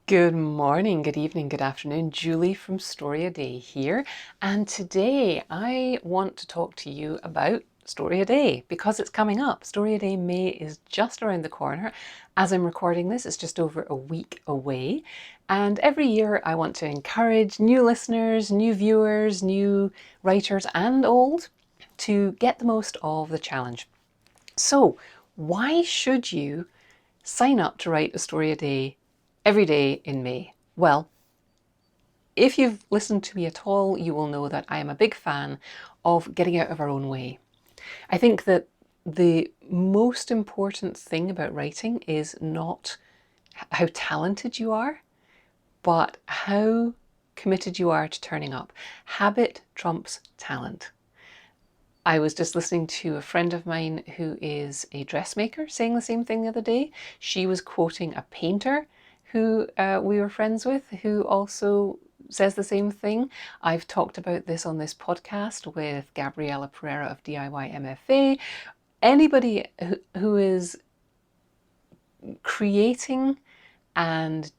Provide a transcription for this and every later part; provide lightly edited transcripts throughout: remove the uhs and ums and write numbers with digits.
Good morning, good evening, good afternoon. Julie from Story a Day here. And today I want to talk to you about Story a Day because it's coming up. Story a Day May is just around the corner. As I'm recording this, it's just over a week away. And every year I want to encourage new listeners, new viewers, new writers and old to get the most of the challenge. So why should you sign up to write a story a day every day in May? Well, if you've listened to me at all, you will know that I am a big fan of getting out of our own way. I think that the most important thing about writing is not how talented you are, but how committed you are to turning up. Habit trumps talent. I was just listening to a friend of mine who is a dressmaker saying the same thing the other day. She was quoting a painter who we were friends with, who also says the same thing. I've talked about this on this podcast with Gabriella Pereira of DIY MFA. Anybody who is creating and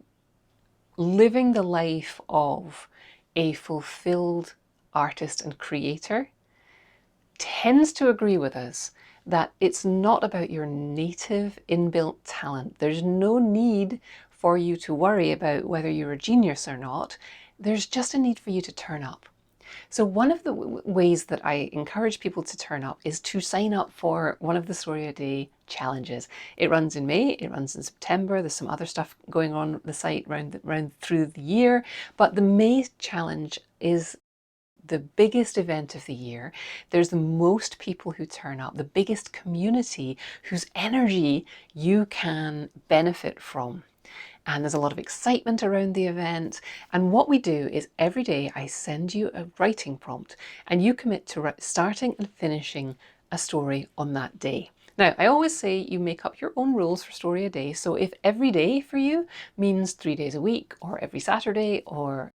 living the life of a fulfilled artist and creator tends to agree with us that it's not about your native inbuilt talent. There's no need for you to worry about whether you're a genius or not. There's just a need for you to turn up. So one of the ways that I encourage people to turn up is to sign up for one of the Story a Day challenges. It runs in May, it runs in September. There's some other stuff going on the site round through the year, but the May challenge is the biggest event of the year. There's the most people who turn up, the biggest community whose energy you can benefit from. And there's a lot of excitement around the event. And what we do is every day I send you a writing prompt and you commit to starting and finishing a story on that day. Now, I always say you make up your own rules for Story a Day. So if every day for you means 3 days a week or every Saturday or,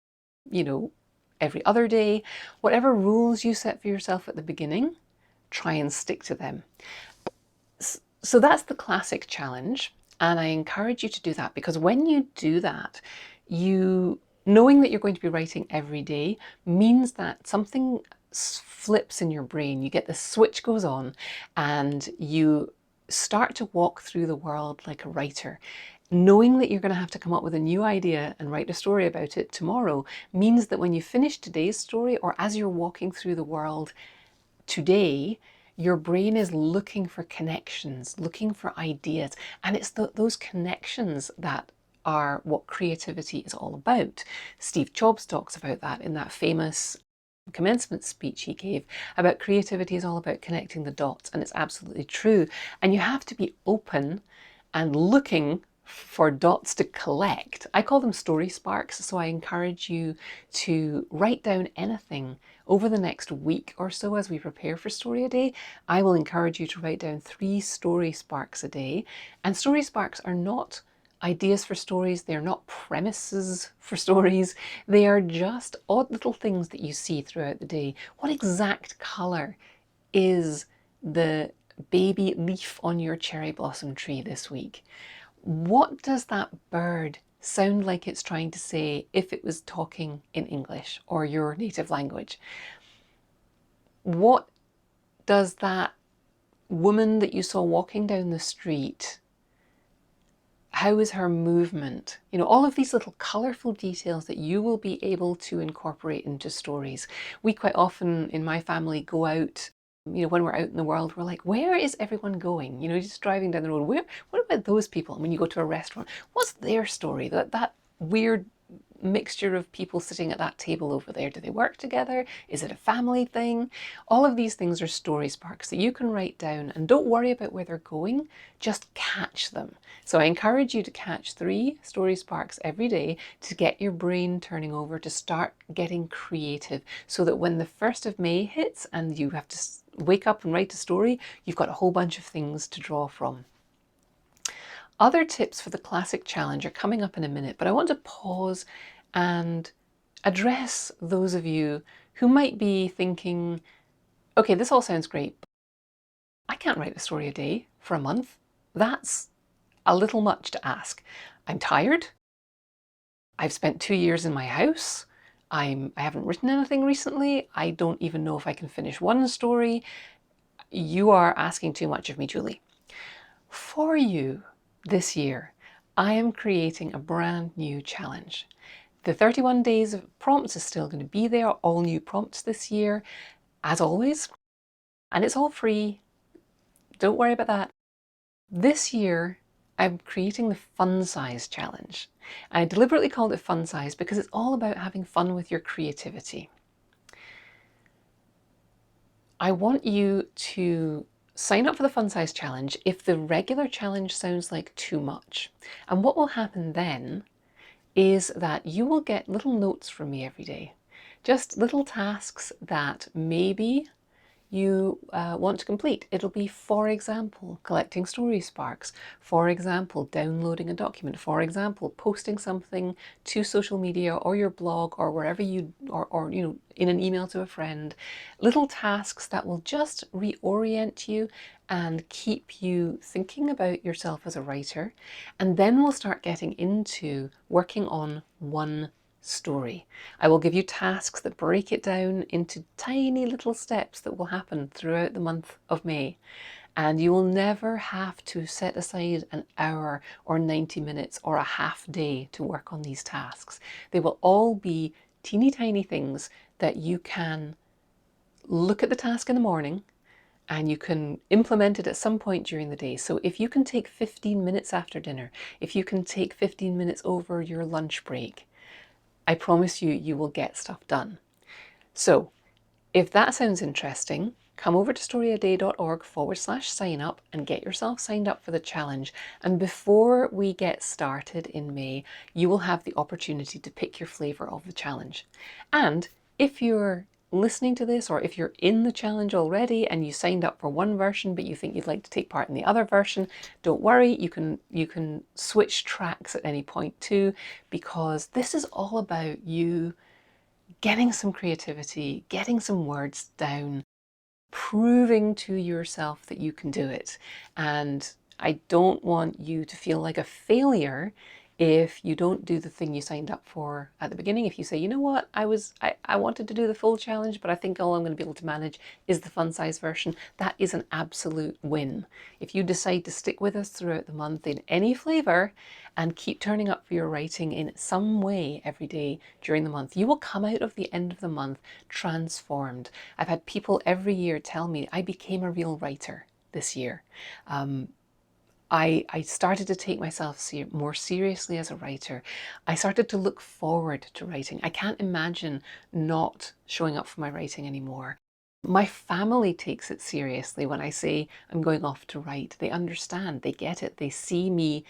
every other day, whatever rules you set for yourself at the beginning, try and stick to them. So that's the classic challenge. And I encourage you to do that because when you do that, knowing that you're going to be writing every day means that something flips in your brain. You get the switch goes on and you start to walk through the world like a writer. Knowing that you're going to have to come up with a new idea and write a story about it tomorrow means that when you finish today's story or as you're walking through the world today, your brain is looking for connections, looking for ideas. And it's those connections that are what creativity is all about. Steve Jobs talks about that in that famous commencement speech he gave about creativity is all about connecting the dots. And it's absolutely true. And you have to be open and looking for dots to collect. I call them story sparks, so I encourage you to write down anything over the next week or so as we prepare for Story a Day. I will encourage you to write down 3 story sparks a day. And story sparks are not ideas for stories, they're not premises for stories, they are just odd little things that you see throughout the day. What exact colour is the baby leaf on your cherry blossom tree this week? What does that bird sound like it's trying to say if it was talking in English or your native language? What does that woman that you saw walking down the street, how is her movement? All of these little colourful details that you will be able to incorporate into stories. We quite often in my family go out, when we're out in the world, we're like, where is everyone going? Just driving down the road. What about those people? And when you go to a restaurant, what's their story? That weird mixture of people sitting at that table over there. Do they work together? Is it a family thing? All of these things are story sparks that you can write down and don't worry about where they're going, just catch them. So I encourage you to catch 3 story sparks every day to get your brain turning over, to start getting creative so that when the 1st of May hits and you have to wake up and write a story, you've got a whole bunch of things to draw from. Other tips for the classic challenge are coming up in a minute, but I want to pause and address those of you who might be thinking, okay, this all sounds great, but I can't write a story a day for a month. That's a little much to ask. I'm tired. I've spent 2 years in my house. I haven't written anything recently. I don't even know if I can finish one story. You are asking too much of me, Julie. For you this year, I am creating a brand new challenge. The 31 days of prompts is still going to be there, all new prompts this year, as always, and it's all free. Don't worry about that. This year, I'm creating the fun size challenge. I deliberately called it fun size because it's all about having fun with your creativity. I want you to sign up for the fun size challenge if the regular challenge sounds like too much. And what will happen then is that you will get little notes from me every day. Just little tasks that maybe you want to complete. It'll be, for example, collecting story sparks, for example, downloading a document, for example, posting something to social media or your blog or wherever you, or you know, in an email to a friend. Little tasks that will just reorient you and keep you thinking about yourself as a writer. And then we'll start getting into working on one story. I will give you tasks that break it down into tiny little steps that will happen throughout the month of May. And you will never have to set aside an hour or 90 minutes or a half day to work on these tasks. They will all be teeny tiny things that you can look at the task in the morning and you can implement it at some point during the day. So if you can take 15 minutes after dinner, if you can take 15 minutes over your lunch break, I promise you, you will get stuff done. So if that sounds interesting, come over to storyaday.org/sign up and get yourself signed up for the challenge. And before we get started in May, you will have the opportunity to pick your flavor of the challenge. And if you're listening to this, or if you're in the challenge already and you signed up for one version but you think you'd like to take part in the other version, don't worry, you can switch tracks at any point too, because this is all about you getting some creativity, getting some words down, proving to yourself that you can do it. And I don't want you to feel like a failure if you don't do the thing you signed up for at the beginning. If you say, you know what, I wanted to do the full challenge, but I think all I'm going to be able to manage is the fun size version, that is an absolute win. If you decide to stick with us throughout the month in any flavor and keep turning up for your writing in some way every day during the month, you will come out of the end of the month transformed. I've had people every year tell me I became a real writer this year. I started to take myself more seriously as a writer. I started to look forward to writing. I can't imagine not showing up for my writing anymore. My family takes it seriously when I say I'm going off to write. They understand, they get it, they see me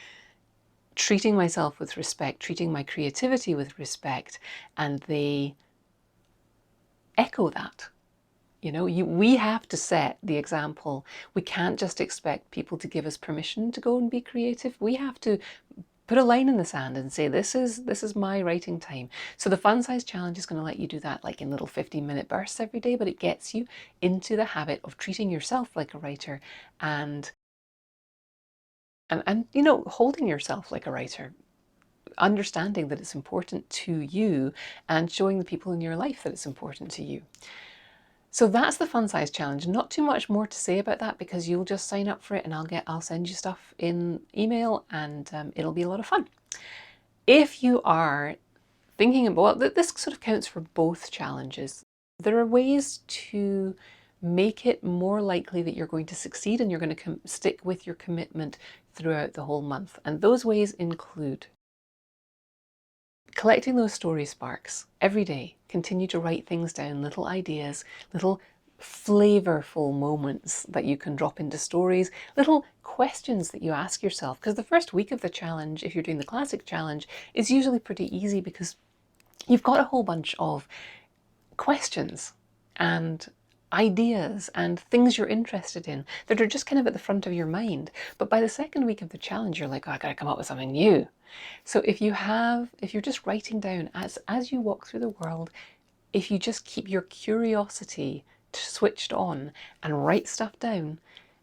treating myself with respect, treating my creativity with respect, and they echo that. You know, we have to set the example. We can't just expect people to give us permission to go and be creative. We have to put a line in the sand and say, this is my writing time. So the fun size challenge is going to let you do that like in little 15-minute bursts every day, but it gets you into the habit of treating yourself like a writer and you know, holding yourself like a writer, understanding that it's important to you and showing the people in your life that it's important to you. So that's the fun size challenge. Not too much more to say about that because you'll just sign up for it and I'll send you stuff in email and it'll be a lot of fun. If you are thinking about, well, this sort of counts for both challenges. There are ways to make it more likely that you're going to succeed and you're going to stick with your commitment throughout the whole month. And those ways include collecting those story sparks every day. Continue to write things down, little ideas, little flavorful moments that you can drop into stories, little questions that you ask yourself. Because the first week of the challenge, if you're doing the classic challenge, is usually pretty easy because you've got a whole bunch of questions and ideas and things you're interested in that are just kind of at the front of your mind. But by the second week of the challenge, you're like, oh, I gotta come up with something new. So if you're just writing down as you walk through the world, if you just keep your curiosity switched on and write stuff down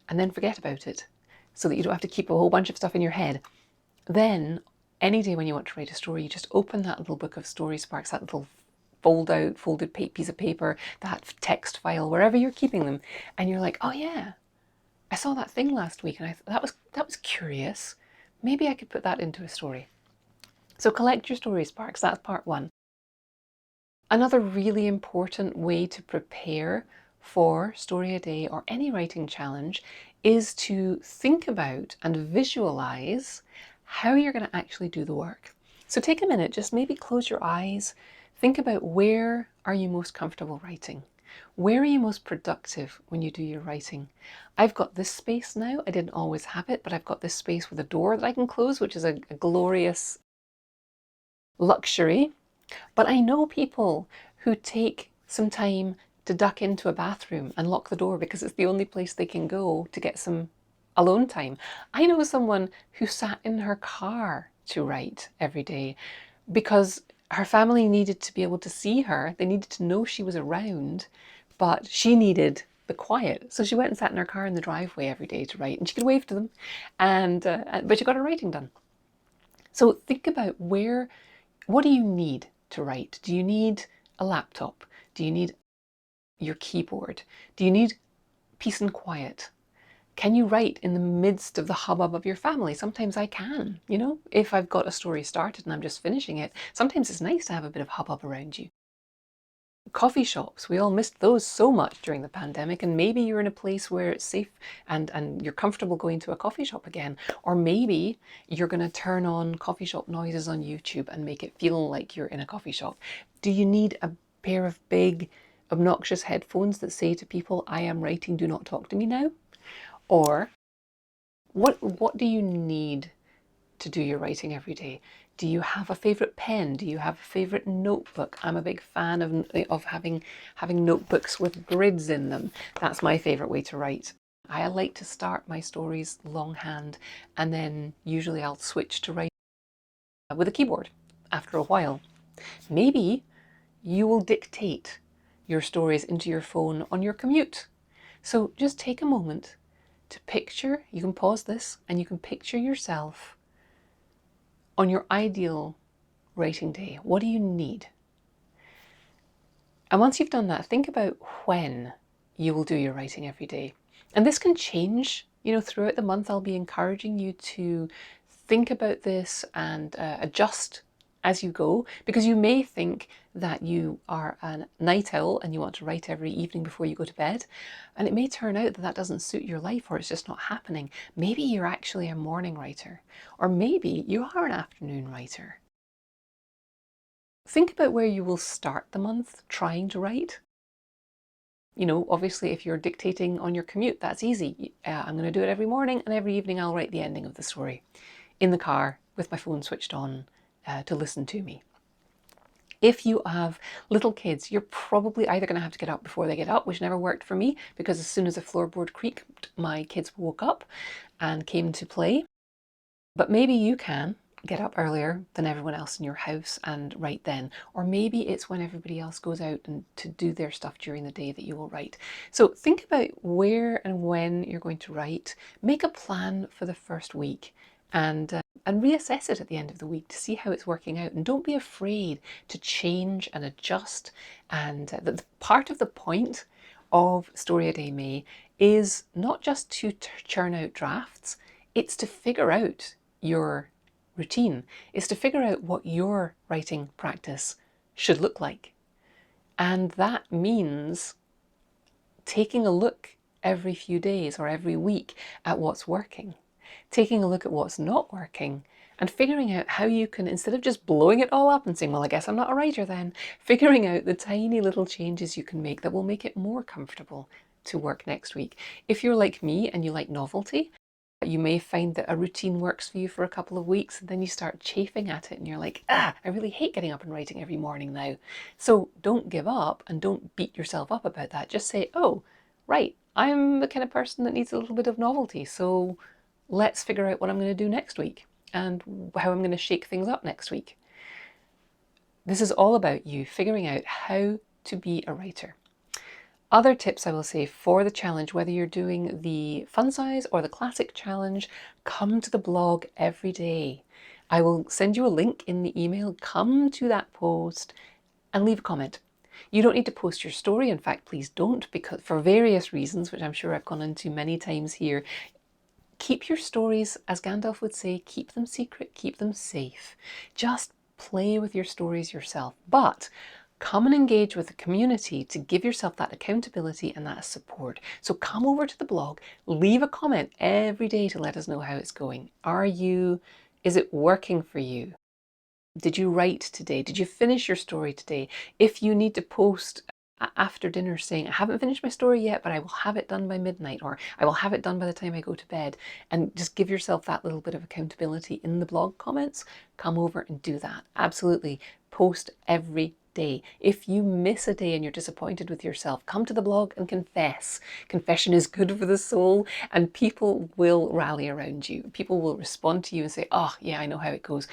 and then forget about it so that you don't have to keep a whole bunch of stuff in your head, then any day when you want to write a story, you just open that little book of Story Sparks, that little folded piece of paper, that text file, wherever you're keeping them, and you're like, oh yeah, I saw that thing last week and that was curious. Maybe I could put that into a story. So collect your story sparks. That's part one. Another really important way to prepare for Story a Day or any writing challenge is to think about and visualize how you're going to actually do the work. So take a minute, just maybe close your eyes, think about where are you most comfortable writing? Where are you most productive when you do your writing? I've got this space now. I didn't always have it, but I've got this space with a door that I can close, which is a glorious luxury. But I know people who take some time to duck into a bathroom and lock the door because it's the only place they can go to get some alone time. I know someone who sat in her car to write every day because her family needed to be able to see her. They needed to know she was around, but she needed the quiet. So she went and sat in her car in the driveway every day to write, and she could wave to them, but she got her writing done. So think about what do you need to write? Do you need a laptop? Do you need your keyboard? Do you need peace and quiet? Can you write in the midst of the hubbub of your family? Sometimes I can, if I've got a story started and I'm just finishing it. Sometimes it's nice to have a bit of hubbub around you. Coffee shops, we all missed those so much during the pandemic, and maybe you're in a place where it's safe and you're comfortable going to a coffee shop again. Or maybe you're going to turn on coffee shop noises on YouTube and make it feel like you're in a coffee shop. Do you need a pair of big, obnoxious headphones that say to people, I am writing, do not talk to me now? Or what do you need to do your writing every day? Do you have a favorite pen? Do you have a favorite notebook? I'm a big fan of having notebooks with grids in them. That's my favorite way to write. I like to start my stories longhand, and then usually I'll switch to write with a keyboard after a while. Maybe you will dictate your stories into your phone on your commute. So just take a moment to picture, you can pause this, and you can picture yourself on your ideal writing day. What do you need? And once you've done that, think about when you will do your writing every day. And this can change, throughout the month. I'll be encouraging you to think about this and adjust as you go, because you may think that you are a night owl and you want to write every evening before you go to bed, and it may turn out that that doesn't suit your life, or it's just not happening. Maybe you're actually a morning writer, or maybe you are an afternoon writer. Think about where you will start the month trying to write. Obviously if you're dictating on your commute, that's easy. I'm going to do it every morning, and every evening I'll write the ending of the story in the car with my phone switched on to listen to me. If you have little kids, you're probably either going to have to get up before they get up, which never worked for me, because as soon as the floorboard creaked, my kids woke up and came to play. But maybe you can get up earlier than everyone else in your house and write then. Or maybe it's when everybody else goes out and to do their stuff during the day that you will write. So think about where and when you're going to write. Make a plan for the first week and reassess it at the end of the week to see how it's working out. And don't be afraid to change and adjust. And the part of the point of Story a Day May is not just to churn out drafts, it's to figure out your routine, is to figure out what your writing practice should look like. And that means taking a look every few days or every week at what's working, taking a look at what's not working, and figuring out how you can, instead of just blowing it all up and saying, well, I guess I'm not a writer then, figuring out the tiny little changes you can make that will make it more comfortable to work next week. If you're like me and you like novelty, you may find that a routine works for you for a couple of weeks, and then you start chafing at it and you're like, I really hate getting up and writing every morning now. So don't give up and don't beat yourself up about that. Just say, oh, right, I'm the kind of person that needs a little bit of novelty. So let's figure out what I'm going to do next week and how I'm going to shake things up next week. This is all about you figuring out how to be a writer. Other tips I will say for the challenge, whether you're doing the fun size or the classic challenge, come to the blog every day I will send you a link in the email. Come to that post and leave a comment. You don't need to post your story. In fact, please don't, because for various reasons, which I'm sure I've gone into many times here, keep your stories, as Gandalf would say, keep them secret, keep them safe. Just play with your stories yourself. But come and engage with the community to give yourself that accountability and that support. So come over to the blog, leave a comment every day to let us know how it's going. Is it working for you? Did you write today? Did you finish your story today? If you need to post after dinner saying, I haven't finished my story yet, but I will have it done by midnight, or I will have it done by the time I go to bed, and just give yourself that little bit of accountability in the blog comments, come over and do that. Absolutely. Post every day. If you miss a day and you're disappointed with yourself, come to the blog and confess. Confession is good for the soul, and people will rally around you. People will respond to you and say, oh yeah, I know how it goes.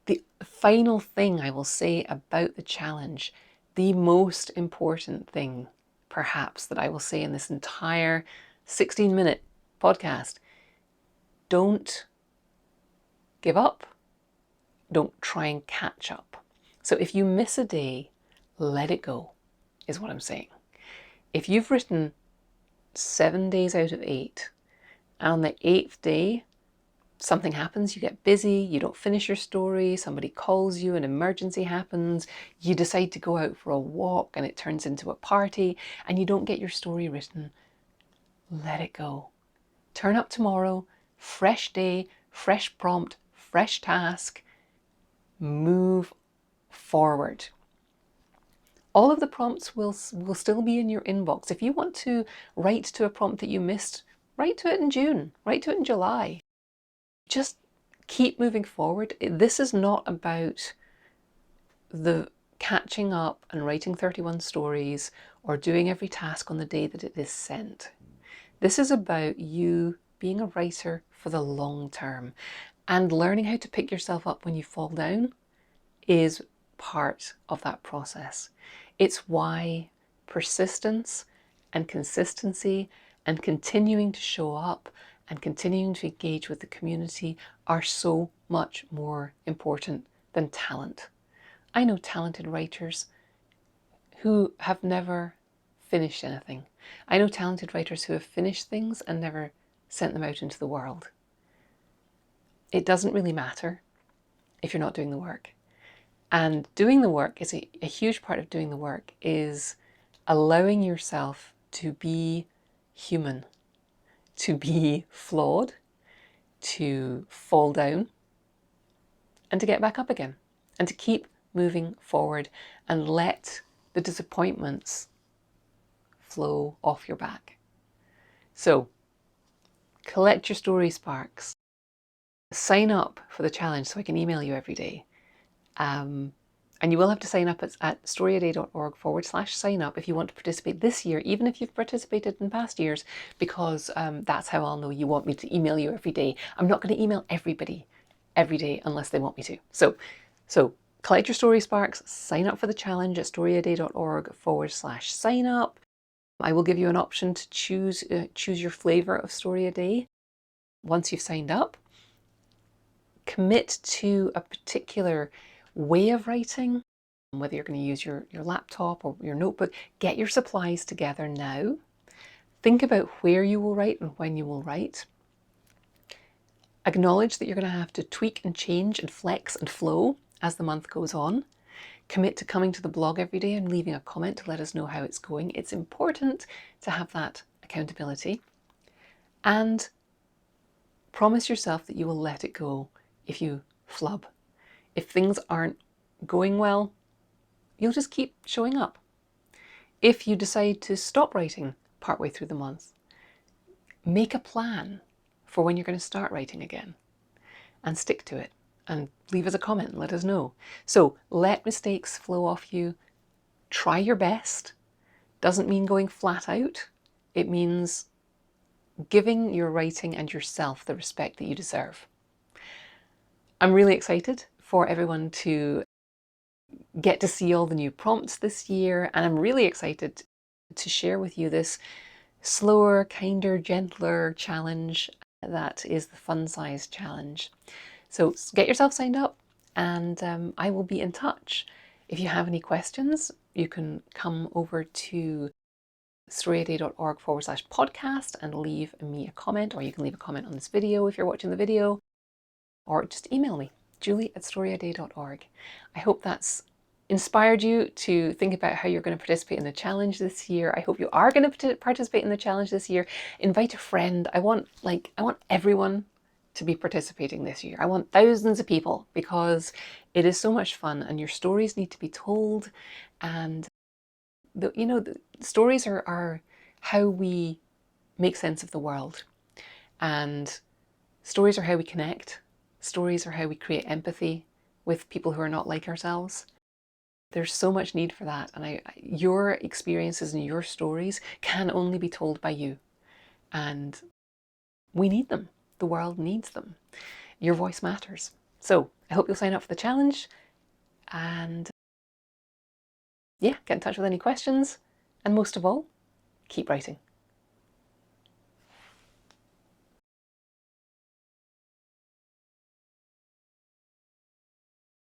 The final thing I will say about the challenge, the most important thing perhaps that I will say in this entire 16-minute podcast, don't give up. Don't try and catch up. So if you miss a day, let it go, is what I'm saying. If you've written 7 days out of 8, and on the 8th day, something happens, you get busy, you don't finish your story, somebody calls you, an emergency happens, you decide to go out for a walk and it turns into a party, and you don't get your story written, let it go. Turn up tomorrow, fresh day, fresh prompt, fresh task, move forward. All of the prompts will still be in your inbox. If you want to write to a prompt that you missed, write to it in June, write to it in July. Just keep moving forward. This is not about the catching up and writing 31 stories or doing every task on the day that it is sent. This is about you being a writer for the long term, and learning how to pick yourself up when you fall down is part of that process. It's why persistence and consistency and continuing to show up and continuing to engage with the community are so much more important than talent. I know talented writers who have never finished anything. I know talented writers who have finished things and never sent them out into the world. It doesn't really matter if you're not doing the work. And doing the work is a huge part of doing the work is allowing yourself to be human, to be flawed, to fall down, and to get back up again, and to keep moving forward and let the disappointments flow off your back. So, collect your story sparks. Sign up for the challenge so I can email you every day. And you will have to sign up at storyaday.org/sign up if you want to participate this year, even if you've participated in past years, because that's how I'll know you want me to email you every day. I'm not going to email everybody every day unless they want me to. So collect your story sparks, sign up for the challenge at storyaday.org/sign up. I will give you an option to choose your flavor of story a day once you've signed up. Commit to a particular way of writing, whether you're going to use your laptop or your notebook. Get your supplies together now. Think about where you will write and when you will write. Acknowledge that you're going to have to tweak and change and flex and flow as the month goes on. Commit to coming to the blog every day and leaving a comment to let us know how it's going. It's important to have that accountability. And promise yourself that you will let it go if you flub. If things aren't going well, you'll just keep showing up. If you decide to stop writing partway through the month, make a plan for when you're going to start writing again and stick to it, and leave us a comment and let us know. So let mistakes flow off you. Try your best. Doesn't mean going flat out. It means giving your writing and yourself the respect that you deserve. I'm really excited for everyone to get to see all the new prompts this year, and I'm really excited to share with you this slower, kinder, gentler challenge that is the Fun Size Challenge. So get yourself signed up, and I will be in touch. If you have any questions, you can come over to storyaday.org/podcast and leave me a comment, or you can leave a comment on this video if you're watching the video, or just email me, julie@storyaday.org. I hope that's inspired you to think about how you're going to participate in the challenge this year. I hope you are going to participate in the challenge this year. Invite a friend. I want everyone to be participating this year. I want thousands of people, because it is so much fun and your stories need to be told. And the stories are how we make sense of the world, and stories are how we connect. Stories are how we create empathy with people who are not like ourselves. There's so much need for that, and your experiences and your stories can only be told by you, and we need them. The world needs them. Your voice matters. So I hope you'll sign up for the challenge, and yeah, get in touch with any questions, and most of all, keep writing.